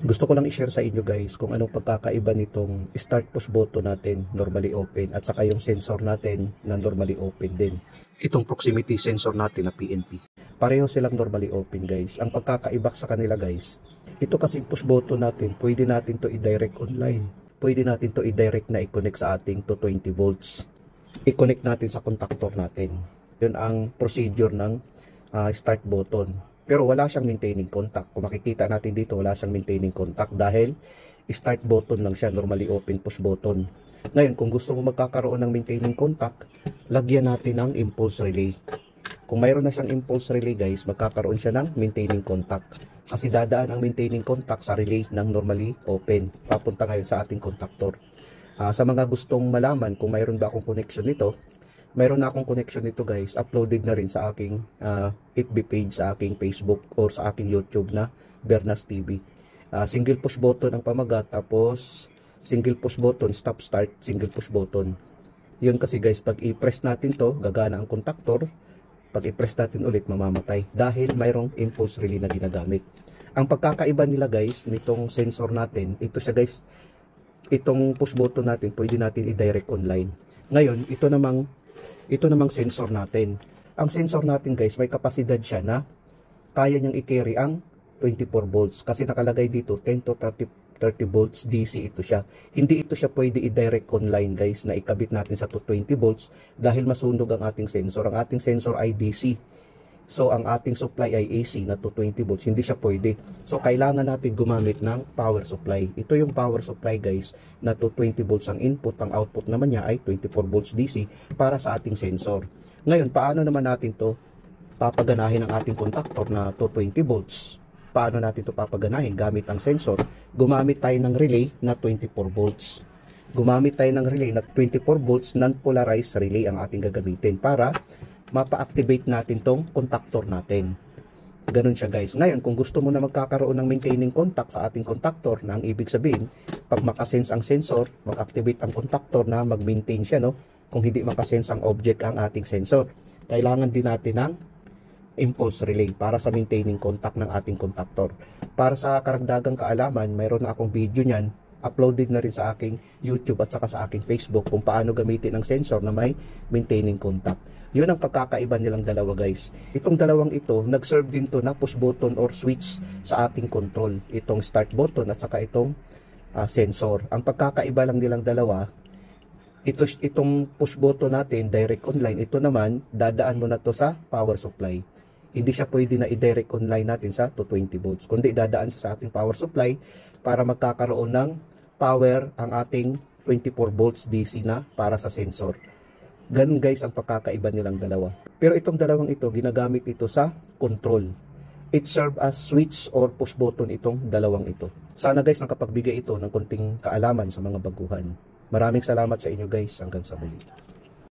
Gusto ko lang i-share sa inyo guys kung anong pagkakaiba nitong start push button natin normally open at saka yung sensor natin na normally open din. Itong proximity sensor natin na PNP. Pareho silang normally open guys. Ang pagkakaiba sa kanila guys, ito kasing push button natin, pwede natin to i-direct online. Pwede natin to i-direct na i-connect sa ating 220 volts. I-connect natin sa contactor natin. Yun ang procedure ng start button. Pero wala siyang maintaining contact. Kung makikita natin dito, wala siyang maintaining contact dahil start button lang siya, normally open push button. Ngayon, kung gusto mo magkakaroon ng maintaining contact, lagyan natin ng impulse relay. Kung mayroon na siyang impulse relay guys, magkakaroon siya ng maintaining contact. Kasi dadaan ang maintaining contact sa relay ng normally open. Papunta ngayon sa ating contactor. Sa mga gustong malaman kung mayroon ba akong connection nito, mayroon na akong connection nito guys, uploaded na rin sa aking FB page, sa aking Facebook or sa aking YouTube na Bernas TV. Single push button ang pamagat, tapos single push button, stop start, single push button. Yun kasi guys, pag i-press natin to, gagana ang contactor. Pag i-press natin ulit, mamamatay dahil mayroong impulse relay na ginagamit. Ang pagkakaiba nila guys, nitong sensor natin, ito siya guys, itong push button natin, pwede natin i-direct online. Ngayon, ito namang sensor natin. Ang sensor natin guys, may kapasidad siya na kaya niyang i-carry ang 24 volts. Kasi nakalagay dito 10 to 30 volts DC ito siya. Hindi ito siya pwede i-direct online guys na ikabit natin sa 220 volts dahil masunog ang ating sensor. Ang ating sensor ay DC. So ang ating supply ay AC na 220 volts. Hindi siya pwede. So kailangan natin gumamit ng power supply. Ito yung power supply guys na 220 volts ang input. Ang output naman niya ay 24 volts DC para sa ating sensor. Ngayon, paano naman natin to papaganahin ang ating contactor na 220 volts? Paano natin to papaganahin gamit ang sensor? Gumamit tayo ng relay na 24 volts. Gumamit tayo ng relay na 24 volts non-polarized relay ang ating gagamitin para mapa-activate natin tong contactor natin. Ganun siya guys. Ngayon, kung gusto mo na magkakaroon ng maintaining contact sa ating contactor, na ang ibig sabihin, pag makasense ang sensor, mag-activate ang contactor na mag-maintain siya, no? Kung hindi makasense ang object ang ating sensor, kailangan din natin ng impulse relay para sa maintaining contact ng ating contactor. Para sa karagdagang kaalaman, mayroon na akong video niyan, uploaded na rin sa aking YouTube at saka sa aking Facebook kung paano gamitin ang sensor na may maintaining contact. Yun ang pagkakaiba nilang dalawa guys. Itong dalawang ito, nag-serve din to na push button or switch sa ating control. Itong start button at saka itong sensor. Ang pagkakaiba lang nilang dalawa, itong push button natin, direct online. Ito naman, dadaan mo na to sa power supply. Hindi siya pwede na i-direct online natin sa 220 volts. Kundi dadaan sa ating power supply para magkakaroon ng power ang ating 24 volts DC na para sa sensor. Ganun guys ang pagkakaiba nilang dalawa. Pero itong dalawang ito, ginagamit ito sa control. It serve as switch or push button itong dalawang ito. Sana guys nakapagbigay ito ng konting kaalaman sa mga baguhan. Maraming salamat sa inyo guys. Hanggang sa muli.